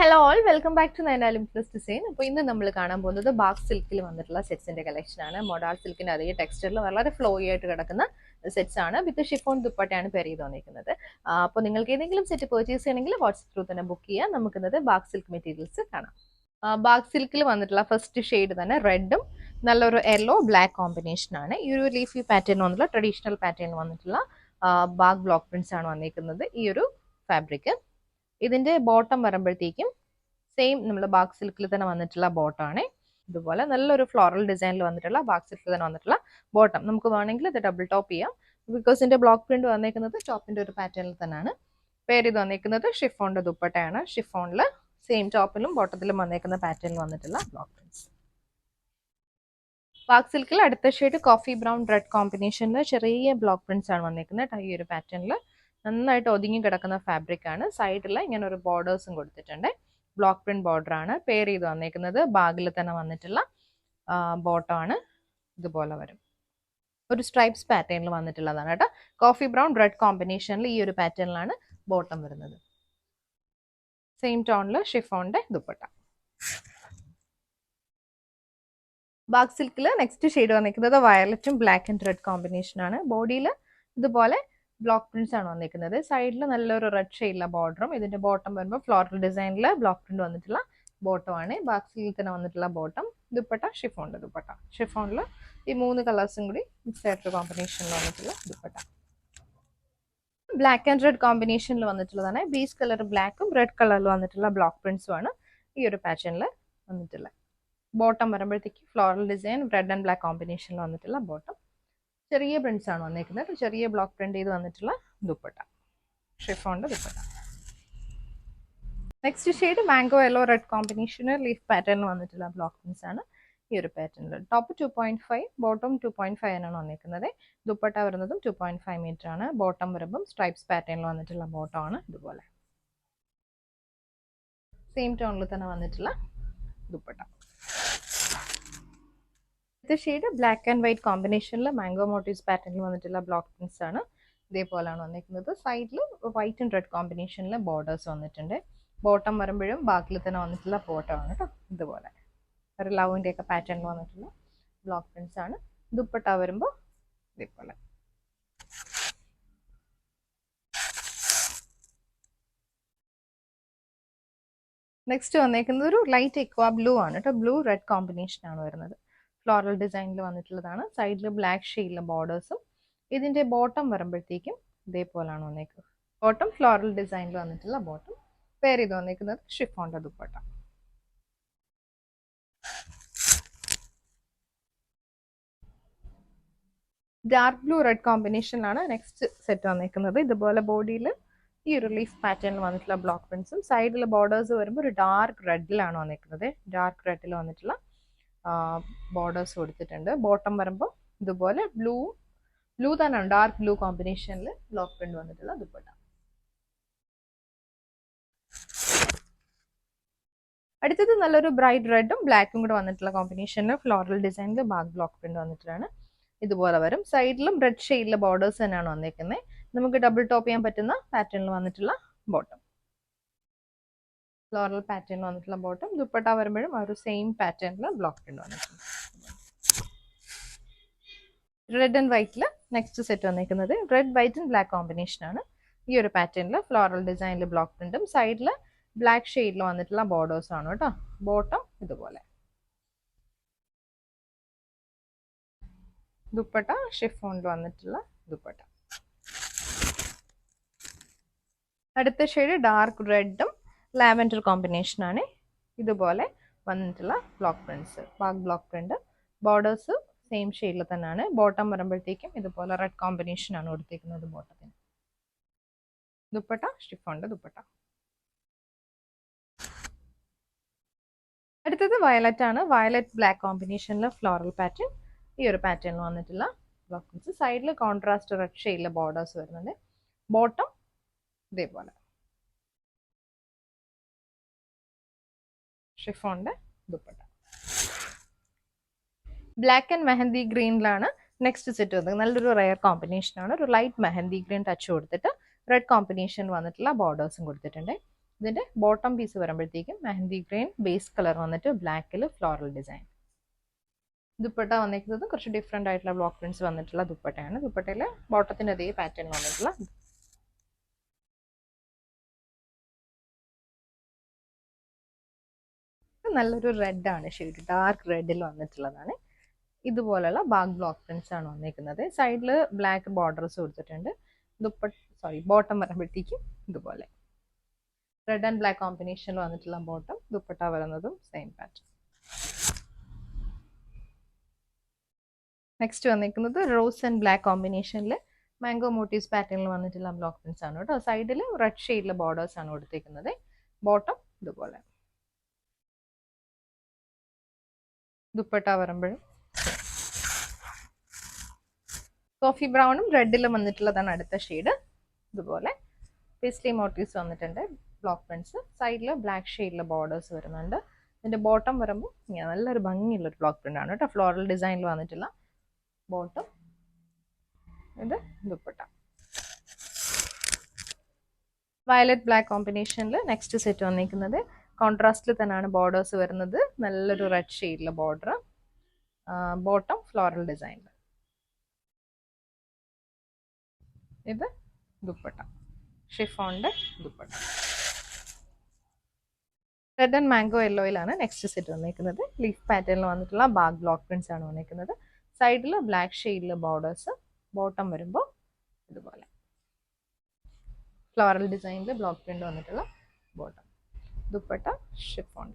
Hello all welcome back to നയനാലും plus design. അപ്പോൾ ഇന്ന് നമ്മൾ കാണാൻ പോകുന്നത് ബാഗ് സിൽക്കിൽ വന്നിട്ടുള്ള സെറ്റ്സിന്റെ കളക്ഷൻ ആണ്. മൊഡാൾ സിൽക്കിന്റെ അതേ ടെക്സ്ചറിൽ വളരെ ഫ്ലോയി ആയിട്ട് കിടക്കുന്ന സെറ്റ്സ് ആണ്. വിത്ത് ഷിഫോൺ ദുപ്പട്ടയാണ് പെയർ ചെയ്ത് വന്നിരിക്കുന്നത്. അപ്പോൾ നിങ്ങൾക്ക് ഏതെങ്കിലും സെറ്റ് പർച്ചേസ് ചെയ്യണമെങ്കിൽ വാട്സ്ആപ്പ് ത്രൂ തന്നെ ബുക്ക് ചെയ്യാം. നമുക്കിന്നത് ബാഗ് സിൽക്ക് മെറ്റീരിയൽസ് കാണാം. ബാഗ് സിൽക്കിൽ വന്നിട്ടുള്ള ഫസ്റ്റ് ഷെയ്ഡ് തന്നെ റെഡും നല്ലൊരു യെല്ലോ ബ്ലാക്ക് കോമ്പിനേഷൻ ആണ്. ഈ ഒരു ലീഫി പാറ്റേൺ വന്നിട്ടുള്ള ട്രഡീഷണൽ പാറ്റേൺ വന്നിട്ടുള്ള ബാഗ് ബ്ലോക്ക് പ്രിന്റ്സ് ആണ് വന്നിരിക്കുന്നത്. ഈ ഒരു ഫാബ്രിക് ഇതിന്റെ ബോട്ടം വരുമ്പോഴത്തേക്കും സെയിം നമ്മൾ ബാഗ് സിൽക്കിൽ തന്നെ വന്നിട്ടുള്ള ബോട്ടം ആണ്. ഇതുപോലെ നല്ലൊരു ഫ്ലോറൽ ഡിസൈനിൽ വന്നിട്ടുള്ള ബാഗ് സിൽക്കിൽ തന്നെ വന്നിട്ടുള്ള ബോട്ടം. നമുക്ക് വേണമെങ്കിൽ ഇത് ഡബിൾ ടോപ്പ് ചെയ്യാം. ബിക്കോസ് ഇതിന്റെ ബ്ലോക്ക് പ്രിന്റ് വന്നേക്കുന്നത് ടോപ്പിന്റെ ഒരു പാറ്റേണിൽ തന്നെയാണ്. പേര് ഇത് വന്നേക്കുന്നത് ഷിഫോണിന്റെ ദുപ്പട്ടയാണ്. ഷിഫോണിൽ സെയിം ടോപ്പിലും ബോട്ടത്തിലും വന്നേക്കുന്ന പാറ്റേണിൽ വന്നിട്ടുള്ള ബ്ലോക്ക് പ്രിന്റ്സ്. ബാഗ് സിൽക്കിൽ അടുത്ത ഷെയ്ഡ് കോഫി ബ്രൗൺ റെഡ് കോമ്പിനേഷനിൽ ചെറിയ ബ്ലോക്ക് പ്രിന്റ്സ് ആണ് വന്നേക്കുന്നത്. ഈ ഒരു പാറ്റേണിൽ നന്നായിട്ട് ഒതുങ്ങി കിടക്കുന്ന ഫാബ്രിക് ആണ്. സൈഡിൽ ഇങ്ങനെ ഒരു ബോർഡേഴ്സും കൊടുത്തിട്ടുണ്ട്. ബ്ലോക്ക് പ്രിന്റ് ബോർഡർ ആണ്. പെയർ ചെയ്ത് വന്നേക്കുന്നത് ബാഗിൽ തന്നെ വന്നിട്ടുള്ള ബോട്ടം ആണ്. ഇതുപോലെ വരും. ഒരു സ്ട്രൈപ്സ് പാറ്റേണിൽ വന്നിട്ടുള്ളതാണ് കേട്ടോ. കോഫി ബ്രൗൺ റെഡ് കോമ്പിനേഷനിൽ ഈ ഒരു പാറ്റേണിലാണ് ബോട്ടം വരുന്നത്. സെയിം ടോണിൽ ഷിഫോണിന്റെ ദുപ്പട്ട. ബാഗ് സിൽക്കിൽ നെക്സ്റ്റ് ഷെയ്ഡ് വന്നിരിക്കുന്നത് വയലറ്റും ബ്ലാക്ക് ആൻഡ് റെഡ് കോമ്പിനേഷൻ ആണ്. ബോഡിയിൽ ഇതുപോലെ ബ്ലോക്ക് പ്രിന്റ്സ് ആണ് വന്നിരിക്കുന്നത്. സൈഡിൽ നല്ലൊരു റെഡ് ഷെയ്ഡിലെ ബോർഡറും ഇതിന്റെ ബോട്ടം വരുമ്പോൾ ഫ്ലോറൽ ഡിസൈനിൽ ബ്ലോക്ക് പ്രിന്റ് വന്നിട്ടുള്ള ബോട്ടം ആണ്. ബാഗ് സിൽക്കിൽ തന്നെ വന്നിട്ടുള്ള ബോട്ടം. ദുപ്പട്ട ഷിഫോണിന്റെ ദുപ്പട്ട. ഷിഫോണിൽ ഈ 3 കളേഴ്സും കൂടി മിക്സ് ആയിട്ടൊരു കോമ്പിനേഷനിൽ വന്നിട്ടുള്ള ദുപ്പട്ട. ബ്ലാക്ക് ആൻഡ് റെഡ് കോമ്പിനേഷനിൽ വന്നിട്ടുള്ളതാണ്. ബീസ് കളർ ബ്ലാക്കും റെഡ് കളറിൽ വന്നിട്ടുള്ള ബ്ലോക്ക് പ്രിന്റ്സും ആണ് ഈ ഒരു പാറ്റേണിൽ വന്നിട്ടുള്ളത്. ബോട്ടം വരുമ്പോഴത്തേക്ക് floral design red and black കോമ്പിനേഷനിൽ വന്നിട്ടുള്ള ബോട്ടം. ചെറിയ പ്രിന്റ്സ് ആണ് വന്നിരിക്കുന്നത്. ചെറിയ ബ്ലോക്ക് പ്രിന്റ് ചെയ്ത് വന്നിട്ടുള്ള ദുപ്പട്ട. ഷിഫോണിന്റെ dupatta. Next shade mango yellow red കോമ്പിനേഷന് ലീഫ് പാറ്റേണിൽ വന്നിട്ടുള്ള ബ്ലോക്ക് പ്രിന്റ്സ് ആണ് ഈ ഒരു പാറ്റേണിൽ. ടോപ്പ് 2.5 ബോട്ടം 2.5 ആണ് വന്നിരിക്കുന്നത്. ദുപ്പട്ട വരുന്നതും 2.5 മീറ്റർ ആണ്. ബോട്ടം വരുമ്പം സ്ട്രൈപ്സ് പാറ്റേണിൽ വന്നിട്ടുള്ള ബോട്ടം ആണ്. ഇതുപോലെ സെയിം ടോണിൽ തന്നെ വന്നിട്ടുള്ള ദുപ്പട്ട. അടുത്ത ഷെയ്ഡ് ബ്ലാക്ക് ആൻഡ് വൈറ്റ് കോമ്പിനേഷനിൽ മാംഗോ മോട്ടീവ്സ് പാറ്റേണിൽ വന്നിട്ടുള്ള ബ്ലോക്ക് പ്രിന്റ്സ് ആണ്. ഇതേപോലെയാണ് വന്നിരിക്കുന്നത്. സൈഡിൽ വൈറ്റ് ആൻഡ് റെഡ് കോമ്പിനേഷനിൽ ബോർഡേഴ്സ് വന്നിട്ടുണ്ട്. ബോട്ടം വരുമ്പോഴും ബാക്കിൽ തന്നെ വന്നിട്ടുള്ള ബോട്ടം ആണ് കേട്ടോ. ഇതുപോലെ ഒരു ലവിൻ്റെ ഒക്കെ പാറ്റേണിൽ വന്നിട്ടുള്ള ബ്ലോക്ക് പ്രിന്റ്സ് ആണ്. ദുപ്പട്ട വരുമ്പോൾ ഇതേപോലെ. നെക്സ്റ്റ് വന്നേക്കുന്നത് ഒരു ലൈറ്റ് എക്വാ ബ്ലൂ ആണ് കേട്ടോ. ബ്ലൂ റെഡ് കോമ്പിനേഷൻ ആണ് വരുന്നത്. ഫ്ലോറൽ ഡിസൈനിൽ വന്നിട്ടുള്ളതാണ്. സൈഡിൽ ബ്ലാക്ക് ഷെയ്ഡിലെ ബോർഡേഴ്സും. ഇതിന്റെ ബോട്ടം വരുമ്പോഴത്തേക്കും ഇതേപോലാണ് വന്നേക്കുന്നത്. ബോട്ടം ഫ്ലോറൽ ഡിസൈനിൽ വന്നിട്ടുള്ള ബോട്ടം. പെയർ ചെയ്ത് വന്നേക്കുന്നത് ഷിഫോണിന്റെ ദുപ്പട്ട. ഡാർക്ക് ബ്ലൂ റെഡ് കോമ്പിനേഷനിലാണ് നെക്സ്റ്റ് സെറ്റ് വന്നേക്കുന്നത്. ഇതുപോലെ ബോഡിയിൽ ഈ ഒരു ലീഫ് പാറ്റേണിൽ വന്നിട്ടുള്ള ബ്ലോക്ക് പ്രിന്റ്സും സൈഡിലെ ബോർഡേഴ്സ് വരുമ്പോൾ ഒരു ഡാർക്ക് റെഡിലാണ് വന്നിരിക്കുന്നത്. ഡാർക്ക് റെഡിൽ വന്നിട്ടുള്ള ബോർഡേഴ്സ് കൊടുത്തിട്ടുണ്ട്. ബോട്ടം വരുമ്പോൾ ഇതുപോലെ ബ്ലൂ തന്നെയാണ്. ഡാർക്ക് ബ്ലൂ കോമ്പിനേഷനിൽ ബ്ലോക്ക് പ്രിന്റ് വന്നിട്ടുള്ള ദുപ്പട്ട. അടുത്തത് നല്ലൊരു ബ്രൈറ്റ് റെഡും ബ്ലാക്കും കൂടെ വന്നിട്ടുള്ള കോമ്പിനേഷനിൽ ഫ്ലോറൽ ഡിസൈനിൽ ബാഗ് ബ്ലോക്ക് പ്രിന്റ് വന്നിട്ടാണ്. ഇതുപോലെ വരും. സൈഡിലും റെഡ് ഷെയ്ഡിലെ ബോർഡേഴ്സ് തന്നെയാണ് വന്നിരിക്കുന്നത്. നമുക്ക് ഡബിൾ ടോപ്പ് ചെയ്യാൻ പറ്റുന്ന പാറ്റേണിൽ വന്നിട്ടുള്ള ബോട്ടം. ഫ്ലോറൽ പാറ്റേണിൽ വന്നിട്ടുള്ള ബോട്ടം. ദുപ്പട്ട വരുമ്പോഴും ആ ഒരു സെയിം പാറ്റേണിൽ ബ്ലോക്ക് പ്രിന്റ് വന്നിട്ടുണ്ട്. റെഡ് ആൻഡ് വൈറ്റിൽ നെക്സ്റ്റ് സെറ്റ് വന്നിരിക്കുന്നത് red white and black combination ആണ്. ഈ ഒരു പാറ്റേണിൽ ഫ്ലോറൽ ഡിസൈനിൽ ബ്ലോക്ക് പ്രിന്റും സൈഡിൽ ബ്ലാക്ക് ഷെയ്ഡിൽ വന്നിട്ടുള്ള ബോർഡേഴ്സ് ആണ് കേട്ടോ. ബോട്ടം ഇതുപോലെ. ദുപ്പട്ട ഷിഫോണിൽ വന്നിട്ടുള്ള ദുപ്പട്ട. അടുത്ത ഷെയ്ഡ് ഡാർക്ക് റെഡും ലാവൻഡർ കോമ്പിനേഷൻ ആണ്. ഇതുപോലെ വന്നിട്ടുള്ള block prints. Bag block print. Borders same ഷെയ്ഡിൽ തന്നെയാണ്. ബോട്ടം വരുമ്പോഴത്തേക്കും ഇതുപോലെ റെഡ് കോമ്പിനേഷൻ ആണ് കൊടുത്തിരിക്കുന്നത് ബോട്ടത്തിന്. ദുപ്പട്ട ഷിഫോണിന്റെ ദുപ്പട്ട. അടുത്തത് വയലറ്റ് ആണ്. വയലറ്റ് ബ്ലാക്ക് കോമ്പിനേഷനിൽ ഫ്ലോറൽ പാറ്റേൺ. ഈ ഒരു പാറ്റേണിൽ വന്നിട്ടുള്ള ബ്ലോക്ക് പ്രിന്റ്സ്. സൈഡിൽ കോൺട്രാസ്റ്റ് റെഡ് ഷെയ്ഡിലെ ബോർഡേഴ്സ് വരുന്നുണ്ട്. ബോട്ടം ഇതേപോലെ. ഷിഫോണിന്റെ ദുപ്പട്ട. ബ്ലാക്ക് ആൻഡ് മെഹന്തി ഗ്രീനിലാണ് നെക്സ്റ്റ് സെറ്റ് വന്നത്. നല്ലൊരു റെയർ കോമ്പിനേഷൻ ആണ്. ഒരു ലൈറ്റ് മെഹന്തി ഗ്രീൻ ടച്ച് കൊടുത്തിട്ട് റെഡ് കോമ്പിനേഷൻ വന്നിട്ടുള്ള ബോർഡേഴ്സും കൊടുത്തിട്ടുണ്ട്. ഇതിൻ്റെ ബോട്ടം പീസ് വരുമ്പോഴത്തേക്കും മെഹന്തി ഗ്രീൻ ബേസ് കളർ വന്നിട്ട് ബ്ലാക്കിൽ ഫ്ലോറൽ ഡിസൈൻ. ദുപ്പട്ട വന്നിരിക്കുന്നത് കുറച്ച് ഡിഫറെൻ്റ് ആയിട്ടുള്ള ബ്ലോക്ക് പ്രിന്റ്സ് വന്നിട്ടുള്ള ദുപ്പട്ടയാണ്. ദുപ്പട്ടയിൽ ബോട്ടത്തിൻ്റെ അതേ പാറ്റേൺ വന്നിട്ടുള്ള നല്ലൊരു റെഡ് ആണ് ഷെയ്ഡ്, ഡാർക്ക് റെഡിൽ വന്നിട്ടുള്ളതാണ്. ഇതുപോലുള്ള ബാക്ക് ബ്ലോക്ക് പ്രിന്റ്സ് ആണ് വന്നിരിക്കുന്നത്. സൈഡിൽ ബ്ലാക്ക് ബോർഡേഴ്സ് കൊടുത്തിട്ടുണ്ട്. ബോട്ടം വരുമ്പോഴത്തേക്കും ഇതുപോലെ റെഡ് ആൻഡ് ബ്ലാക്ക് കോമ്പിനേഷനിൽ വന്നിട്ടുള്ള ബോട്ടം. ദുപ്പട്ട വരുന്നതും സെയിം പാറ്റേൺ. നെക്സ്റ്റ് വന്നിരിക്കുന്നത് റോസ് ആൻഡ് ബ്ലാക്ക് കോമ്പിനേഷനിൽ മാംഗോ മോട്ടീവ്സ് പാറ്റേണിൽ വന്നിട്ടുള്ള ബ്ലോക്ക് പ്രിന്റ്സ് ആണ് കേട്ടോ. സൈഡിൽ റെഡ് ഷെയ്ഡിലെ ബോർഡേഴ്സ് ആണ് കൊടുത്തിരിക്കുന്നത്. ബോട്ടം ഇതുപോലെ. ദുപ്പട്ട വരുമ്പോഴും കോഫി ബ്രൗണും റെഡിലും വന്നിട്ടുള്ളതാണ് അടുത്ത ഷെയ്ഡ്. ഇതുപോലെ പേസ്ലി മോട്ടീവ്സ് വന്നിട്ടുണ്ട്, ബ്ലോക്ക് പ്രിന്റ്സ്. സൈഡിൽ ബ്ലാക്ക് ഷെയ്ഡിലെ ബോർഡേഴ്സ് വരുന്നുണ്ട്. ഇതിൻ്റെ ബോട്ടം വരുമ്പോൾ നല്ലൊരു ഭംഗിയുള്ളൊരു ബ്ലോക്ക് പ്രിന്റ് ആണ് കേട്ടോ. ഫ്ലോറൽ ഡിസൈനിൽ വന്നിട്ടുള്ള ബോട്ടം. ഇത് ദുപ്പട്ട. വയലറ്റ് ബ്ലാക്ക് കോമ്പിനേഷനിൽ നെക്സ്റ്റ് സെറ്റ് വന്നിരിക്കുന്നത് കോൺട്രാസ്റ്റിൽ തന്നെയാണ് ബോർഡേഴ്സ് വരുന്നത്. നല്ലൊരു റെഡ് ഷെയ്ഡിലെ ബോർഡർ. ബോട്ടം ഫ്ലോറൽ ഡിസൈനിൽ. ഇത് ദുപ്പട്ട, ഷിഫോണിന്റെ ദുപ്പട്ട. റെഡ് ആൻഡ് മാംഗോ യെല്ലോയിലാണ് നെക്സ്റ്റ് സെറ്റ് വന്നിരിക്കുന്നത്. ലീഫ് പാറ്റേണിൽ വന്നിട്ടുള്ള ബാക്ക് ബ്ലോക്ക് പ്രിന്റ്സ് ആണ് വന്നിരിക്കുന്നത്. സൈഡിൽ ബ്ലാക്ക് ഷെയ്ഡിലെ ബോർഡേഴ്സ്. ബോട്ടം വരുമ്പോൾ ഇതുപോലെ ഫ്ലോറൽ ഡിസൈനിൽ ബ്ലോക്ക് പ്രിന്റ് വന്നിട്ടുള്ള ബോട്ടം. ദുപ്പട്ട ഷിഫോൺ.